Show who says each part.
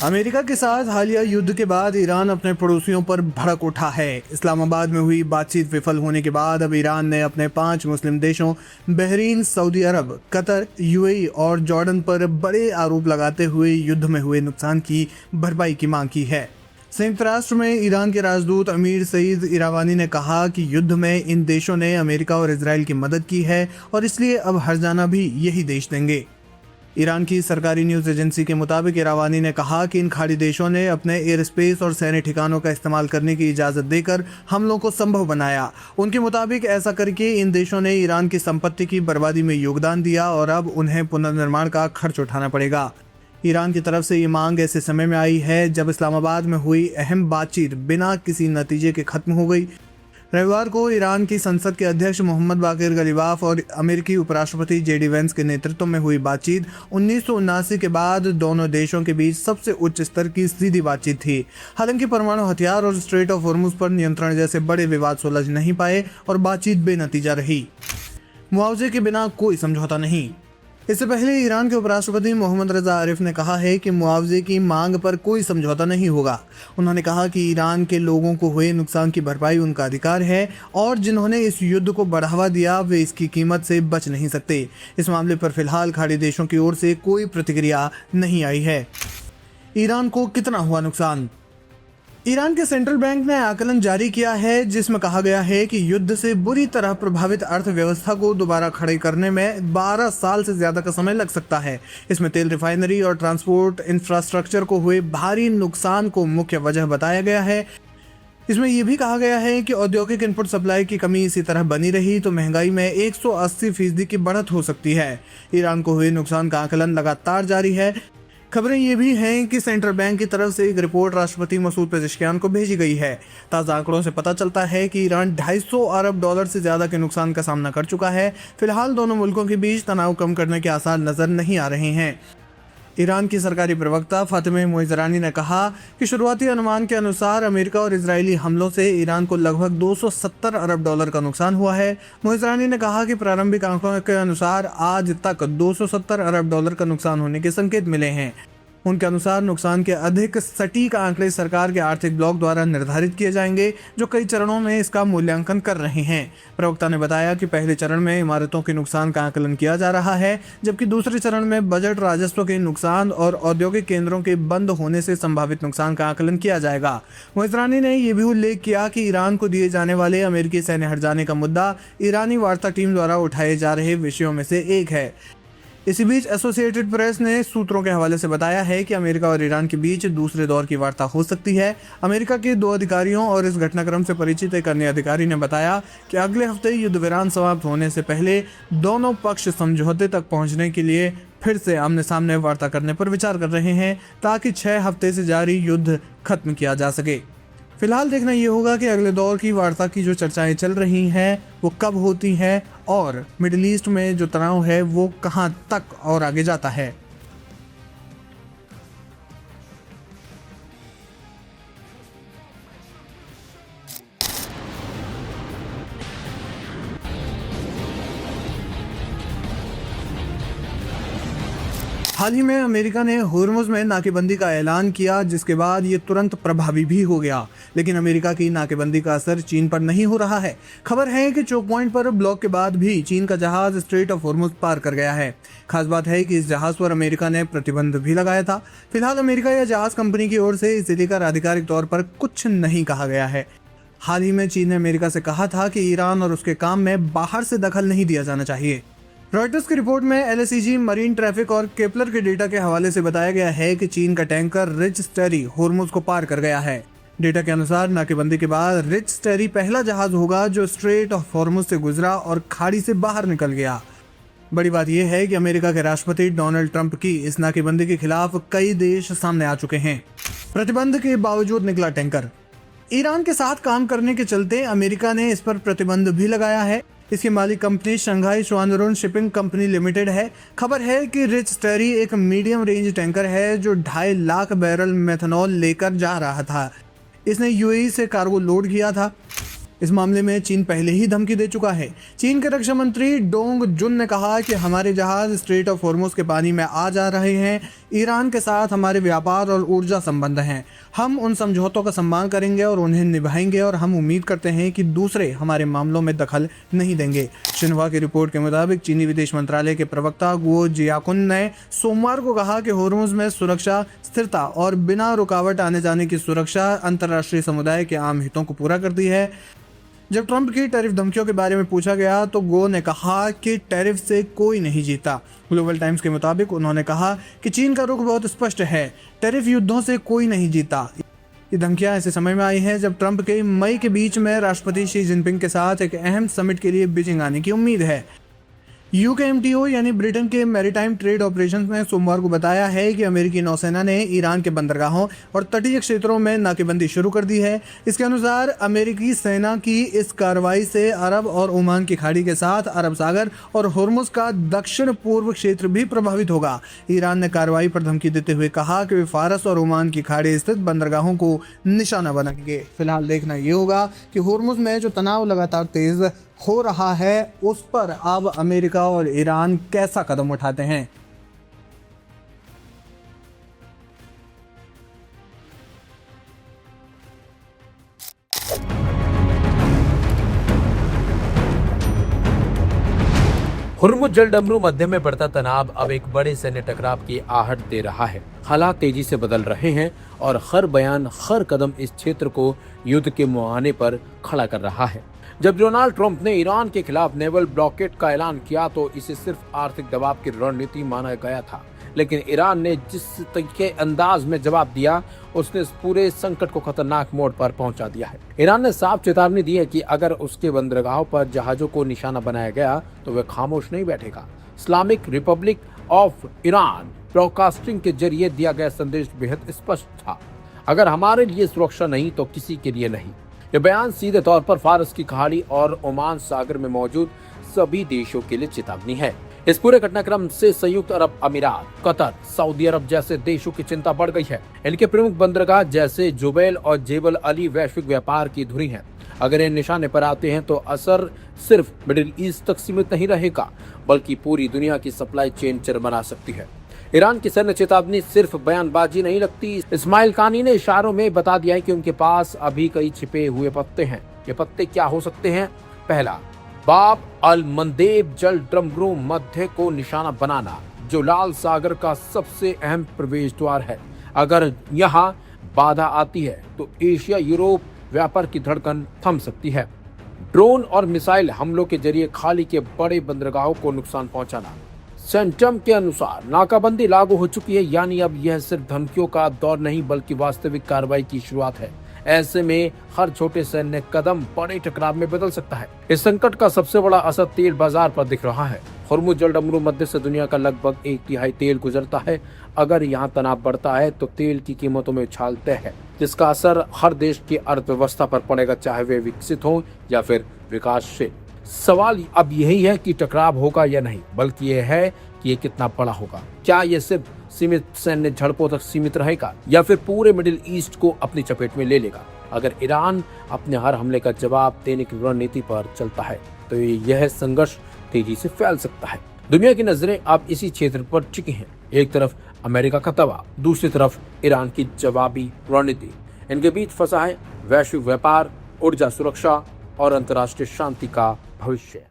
Speaker 1: America के साथ हालिया युद्ध के बाद ईरान अपने पड़ोसियों पर भड़क उठा है। इस्लामाबाद में हुई बातचीत विफल होने के बाद अब ईरान ने अपने 5 मुस्लिम देशों बहरीन, सऊदी अरब, कतर, यूएई और जॉर्डन पर बड़े आरोप लगाते हुए युद्ध में हुए नुकसान की भरपाई की मांग की है। संयुक्त राष्ट्र में ईरान के राजदूत अमीर सईद इरावानी ने कहा कि युद्ध में इन देशों ने अमेरिका और इजराइल की मदद की है और इसलिए अब हर्जाना भी यही देश देंगे। ईरान की सरकारी न्यूज एजेंसी के मुताबिक इरावानी ने कहा कि इन खाड़ी देशों ने अपने एयर स्पेस और सैन्य ठिकानों का इस्तेमाल करने की इजाज़त देकर हमलों को संभव बनाया। उनके मुताबिक ऐसा करके इन देशों ने ईरान की संपत्ति की बर्बादी में योगदान दिया और अब उन्हें पुनर्निर्माण का खर्च उठाना पड़ेगा। ईरान की तरफ से ये मांग ऐसे समय में आई है जब इस्लामाबाद में हुई अहम बातचीत बिना किसी नतीजे के खत्म हो गई। रविवार को ईरान की संसद के अध्यक्ष मोहम्मद बाकिर गलीबाफ और अमेरिकी उपराष्ट्रपति जेडी वेंस के नेतृत्व में हुई बातचीत 1979 के बाद दोनों देशों के बीच सबसे उच्च स्तर की सीधी बातचीत थी। हालांकि परमाणु हथियार और स्ट्रेट ऑफ हॉर्मुज पर नियंत्रण जैसे बड़े विवाद सुलझ नहीं पाए और बातचीत बेनतीजा रही। मुआवजे के बिना कोई समझौता नहीं। इससे पहले ईरान के उपराष्ट्रपति मोहम्मद रजा आरिफ ने कहा है कि मुआवजे की मांग पर कोई समझौता नहीं होगा। उन्होंने कहा कि ईरान के लोगों को हुए नुकसान की भरपाई उनका अधिकार है और जिन्होंने इस युद्ध को बढ़ावा दिया वे इसकी कीमत से बच नहीं सकते। इस मामले पर फिलहाल खाड़ी देशों की ओर से कोई प्रतिक्रिया नहीं आई है। ईरान को कितना हुआ नुकसान? ईरान के सेंट्रल बैंक ने आकलन जारी किया है जिसमें कहा गया है कि युद्ध से बुरी तरह प्रभावित अर्थव्यवस्था को दोबारा खड़े करने में 12 साल से ज्यादा का समय लग सकता है। इसमें तेल रिफाइनरी और ट्रांसपोर्ट इंफ्रास्ट्रक्चर को हुए भारी नुकसान को मुख्य वजह बताया गया है। इसमें यह भी कहा गया है कि औद्योगिक इनपुट सप्लाई की कमी इसी तरह बनी रही तो महंगाई में 180% की बढ़त हो सकती है। ईरान को हुए नुकसान का आकलन लगातार जारी है। खबरें ये भी हैं कि सेंट्रल बैंक की तरफ से एक रिपोर्ट राष्ट्रपति मसूद पेज़ेश्कियान को भेजी गई है। ताज़ा आंकड़ों से पता चलता है कि ईरान 250 अरब डॉलर से ज़्यादा के नुकसान का सामना कर चुका है। फिलहाल दोनों मुल्कों के बीच तनाव कम करने के आसार नज़र नहीं आ रहे हैं। ईरान की सरकारी प्रवक्ता फातिमा मोइज़रानी ने कहा कि शुरुआती अनुमान के अनुसार अमेरिका और इजरायली हमलों से ईरान को लगभग 270 अरब डॉलर का नुकसान हुआ है। मोइज़रानी ने कहा कि प्रारंभिक आंकड़ों के अनुसार आज तक 270 अरब डॉलर का नुकसान होने के संकेत मिले हैं। उनके अनुसार नुकसान के अधिक सटीक आंकड़े सरकार के आर्थिक ब्लॉक द्वारा निर्धारित किए जाएंगे जो कई चरणों में इसका मूल्यांकन कर रहे हैं। प्रवक्ता ने बताया कि पहले चरण में इमारतों के नुकसान का आकलन किया जा रहा है जबकि दूसरे चरण में बजट, राजस्व के नुकसान और औद्योगिक केंद्रों के बंद होने से संभावित नुकसान का आकलन किया जाएगा। मोइज़रानी ने यह भी उल्लेख किया कि ईरान को दिए जाने वाले अमेरिकी सैन्य हट जाने का मुद्दा ईरानी वार्ता टीम द्वारा उठाए जा रहे विषयों में से एक है। इसी बीच एसोसिएटेड प्रेस ने सूत्रों के हवाले से बताया है कि अमेरिका और ईरान के बीच दूसरे दौर की वार्ता हो सकती है। अमेरिका के 2 अधिकारियों और इस घटनाक्रम से परिचित एक अन्य अधिकारी ने बताया कि अगले हफ्ते युद्ध विराम समाप्त होने से पहले दोनों पक्ष समझौते तक पहुंचने के लिए फिर से आमने सामने वार्ता करने पर विचार कर रहे हैं ताकि 6 हफ्ते से जारी युद्ध खत्म किया जा सके। फिलहाल देखना ये होगा कि अगले दौर की वार्ता की जो चर्चाएं चल रही हैं वो कब होती हैं और मिडिल ईस्ट में जो तनाव है वो कहां तक और आगे जाता है। हाल ही में अमेरिका ने होर्मुज में नाकेबंदी का ऐलान किया जिसके बाद ये तुरंत प्रभावी भी हो गया। लेकिन अमेरिका की नाकेबंदी का असर चीन पर नहीं हो रहा है। खबर है कि चोक पॉइंट पर ब्लॉक के बाद भी चीन का जहाज स्ट्रेट ऑफ होर्मुज पार कर गया है। खास बात है कि इस जहाज पर अमेरिका ने प्रतिबंध भी लगाया था। फिलहाल अमेरिका या जहाज कंपनी की ओर से इसे लेकर आधिकारिक तौर पर कुछ नहीं कहा गया है। हाल ही में चीन ने अमेरिका से कहा था कि ईरान और उसके काम में बाहर से दखल नहीं दिया जाना चाहिए। रॉयटर्स की रिपोर्ट में एलएसीजी, मरीन ट्रैफिक और केपलर के डेटा के हवाले से बताया गया है कि चीन का टैंकर रिच स्टेरी होर्मुज को पार कर गया है। डेटा के अनुसार नाकेबंदी के बाद रिच स्टेरी पहला जहाज होगा जो स्ट्रेट ऑफ होर्मुज से गुजरा और खाड़ी से बाहर निकल गया। बड़ी बात यह है कि अमेरिका के राष्ट्रपति डोनाल्ड ट्रंप की इस नाकेबंदी के खिलाफ कई देश सामने आ चुके हैं। प्रतिबंध के बावजूद निकला टैंकर। ईरान के साथ काम करने के चलते अमेरिका ने इस पर प्रतिबंध भी लगाया है। इसकी मालिक कंपनी शंघाई स्वानरुन शिपिंग कंपनी लिमिटेड है। खबर है कि रिच स्टेरी एक मीडियम रेंज टैंकर है जो 2.5 लाख बैरल मेथनॉल लेकर जा रहा था। इसने यूएई से कार्गो लोड किया था। इस मामले में चीन पहले ही धमकी दे चुका है। चीन के रक्षा मंत्री डोंग जुन ने कहा कि हमारे जहाज स्ट्रेट ऑफ होर्मुज के पानी में आ जा रहे हैं, ईरान के साथ हमारे व्यापार और ऊर्जा संबंध हैं। हम उन समझौतों का सम्मान करेंगे और उन्हें निभाएंगे और हम उम्मीद करते हैं कि दूसरे हमारे मामलों में दखल नहीं देंगे। शिन्हुआ की रिपोर्ट के मुताबिक चीनी विदेश मंत्रालय के प्रवक्ता गुओ जियाकुन ने सोमवार को कहा कि होर्मुज में सुरक्षा, स्थिरता और बिना रुकावट आने जाने की सुरक्षा अंतर्राष्ट्रीय समुदाय के आम हितों को पूरा करती है। जब ट्रंप की टैरिफ धमकियों के बारे में पूछा गया तो गो ने कहा कि टैरिफ से कोई नहीं जीता। ग्लोबल टाइम्स के मुताबिक उन्होंने कहा कि चीन का रुख बहुत स्पष्ट है, टैरिफ युद्धों से कोई नहीं जीता। ये धमकियां ऐसे समय में आई हैं जब ट्रंप के मई के बीच में राष्ट्रपति शी जिनपिंग के साथ एक अहम समिट के लिए बीजिंग आने की उम्मीद है। यूकेएमटीओ यानी ब्रिटेन के मैरीटाइम ट्रेड ऑपरेशंस ने सोमवार को बताया है कि अमेरिकी नौसेना ने ईरान के बंदरगाहों और तटीय क्षेत्रों में नाकेबंदी शुरू कर दी है। इसके अनुसार अमेरिकी सेना की इस कार्रवाई से अरब और ओमान की खाड़ी के साथ अरब सागर और होर्मुज का दक्षिण पूर्व क्षेत्र भी प्रभावित होगा। ईरान ने कार्रवाई पर धमकी देते हुए कहा कि वे फारस और ओमान की खाड़ी स्थित बंदरगाहों को निशाना बनाएंगे। फिलहाल देखना ये होगा कि होर्मुज में जो तनाव लगातार तेज हो रहा है उस पर अब अमेरिका और ईरान कैसा कदम उठाते हैं।
Speaker 2: हुर्मुज जलडमरू मध्य में बढ़ता तनाव अब एक बड़े सैन्य टकराव की आहट दे रहा है। हालात तेजी से बदल रहे हैं और हर बयान, हर कदम इस क्षेत्र को युद्ध के मुहाने पर खड़ा कर रहा है। जब डोनाल्ड ट्रंप ने ईरान के खिलाफ नेवल ब्लॉकेट का ऐलान किया तो इसे सिर्फ आर्थिक दबाव की रणनीति माना गया था, लेकिन ईरान ने जिस तरीके अंदाज में जवाब दिया उसने इस पूरे संकट को खतरनाक मोड़ पर पहुंचा दिया है। ईरान ने साफ चेतावनी दी है कि अगर उसके बंदरगाहों पर जहाजों को निशाना बनाया गया तो वह खामोश नहीं बैठेगा। Islamic Republic of Iran broadcasting के जरिए दिया गया संदेश बेहद स्पष्ट था, अगर हमारे लिए सुरक्षा नहीं तो किसी के लिए नहीं। यह बयान सीधे तौर पर फारस की खाड़ी और ओमान सागर में मौजूद सभी देशों के लिए चेतावनी है। इस पूरे घटनाक्रम से संयुक्त अरब अमीरात, कतर, सऊदी अरब जैसे देशों की चिंता बढ़ गई है। इनके प्रमुख बंदरगाह जैसे जुबैल और जेबल अली वैश्विक व्यापार की धुरी हैं। अगर ये निशाने पर आते हैं तो असर सिर्फ मिडिल ईस्ट तक सीमित नहीं रहेगा, बल्कि पूरी दुनिया की सप्लाई चेन चरमरा सकती है। ईरान की सैन्य चेतावनी सिर्फ बयानबाजी नहीं लगती। इस्माइल कानी ने इशारों में बता दिया है कि उनके पास अभी कई छिपे हुए पत्ते हैं। ये पत्ते क्या हो सकते हैं? पहला, बाब अल मंदेब जलडमरू मध्य को निशाना बनाना, जो लाल सागर का सबसे अहम प्रवेश द्वार है। अगर यहाँ बाधा आती है तो एशिया यूरोप व्यापार की धड़कन थम सकती है। ड्रोन और मिसाइल हमलों के जरिए खाड़ी के बड़े बंदरगाहों को नुकसान पहुंचाना। सेंटम के अनुसार नाकाबंदी लागू हो चुकी है, यानी अब यह सिर्फ धमकियों का दौर नहीं बल्कि वास्तविक कार्रवाई की शुरुआत है। ऐसे में हर छोटे सैन्य कदम बड़े टकराव में बदल सकता है। इस संकट का सबसे बड़ा असर तेल बाजार पर दिख रहा है। हुर्मुज जलडमरू मध्य से दुनिया का लगभग 1/3 तेल गुजरता है। अगर यहाँ तनाव बढ़ता है तो तेल की कीमतों में उछाल तय है, जिसका असर हर देश की अर्थव्यवस्था पर पड़ेगा, चाहे वे विकसित हो या फिर विकासशील। सवाल अब यही है कि टकराव होगा या नहीं, बल्कि यह है कि ये कितना बड़ा होगा। क्या ये सिर्फ सीमित सैन्य झड़पों तक सीमित रहेगा या फिर पूरे मिडिल ईस्ट को अपनी चपेट में ले लेगा? अगर ईरान अपने हर हमले का जवाब देने की रणनीति पर चलता है तो यह संघर्ष तेजी से फैल सकता है। दुनिया की नजरें अब इसी क्षेत्र पर टिकी हैं। एक तरफ अमेरिका का दबाव, दूसरी तरफ ईरान की जवाबी रणनीति। इनके बीच फंसा है वैश्विक व्यापार, ऊर्जा सुरक्षा और अंतर्राष्ट्रीय शांति का भविष्य।